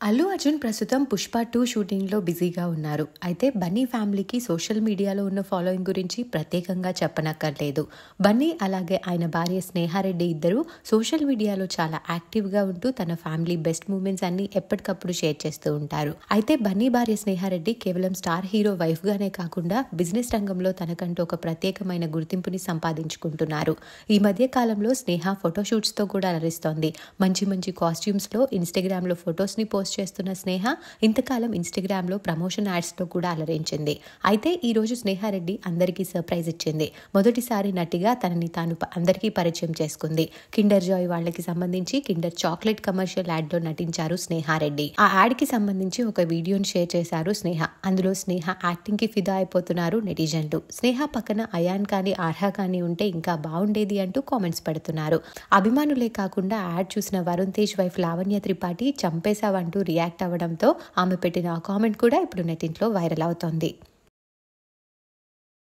అల్లు అర్జున్ ప్రస్తుతం పుష్ప 2 షూటింగ్లో బిజీగా ఉన్నారు. అయితే బన్నీ ఫ్యామిలీకి సోషల్ మీడియాలో ఉన్న ఫాలోయింగ్ గురించి ప్రత్యేకంగా చెప్పనక్కర్లేదు. బన్నీ అలాగే ఆయన భార్య స్నేహారెడ్డి ఇద్దరు సోషల్ మీడియాలో చాలా యాక్టివ్గా ఉంటూ తన ఫ్యామిలీ బెస్ట్ మూమెంట్స్ అన్ని ఎప్పటికప్పుడు షేర్ చేస్తూ ఉంటారు. అయితే బన్నీ భార్య స్నేహారెడ్డి కేవలం స్టార్ హీరో వైఫ్గానే కాకుండా బిజినెస్ రంగంలో తనకంటూ ఒక ప్రత్యేకమైన గుర్తింపుని సంపాదించుకుంటున్నారు. ఈ మధ్య కాలంలో స్నేహ ఫోటోషూట్స్తో కూడా అలరిస్తోంది. మంచి మంచి కాస్ట్యూమ్స్లో ఇన్స్టాగ్రామ్లో ఫొటోస్ని పోస్ట్ చేస్తున్న స్నేహ ఇంతకాలం ఇన్స్టాగ్రామ్లో ప్రమోషన్ యాడ్స్తో కూడా అలరించింది. అయితే ఈ రోజు స్నేహారెడ్డి అందరికీ సర్ప్రైజ్ ఇచ్చింది. మొదటిసారి నటిగా తనని తాను అందరికీ పరిచయం చేసుకుంది. కిండర్ జాయ్ వాళ్ళకి సంబంధించి కిండర్ చాక్లెట్ కమర్షియల్ యాడ్లో నటించారు స్నేహారెడ్డి. ఆ యాడ్కి సంబంధించి ఒక వీడియోని షేర్ చేశారు స్నేహ. అందులో స్నేహ యాక్టింగ్కి ఫిదా అయిపోతున్నారు నెటిజన్లు. స్నేహ పక్కన అయాన్ కానీ ఆర్హా కానీ ఉంటే ఇంకా బాగుండేది అంటూ కామెంట్స్ పెడుతున్నారు. అభిమానులే కాకుండా యాడ్ చూసిన వరుణ్ తేజ్ వైఫ్ లావణ్య త్రిపాఠి చంపేశావంటూ రియాక్ట్ అవ్వడంతో ఆమె పెట్టిన ఆ కామెంట్ కూడా ఇప్పుడు నెట్టింట్లో వైరల్ అవుతోంది.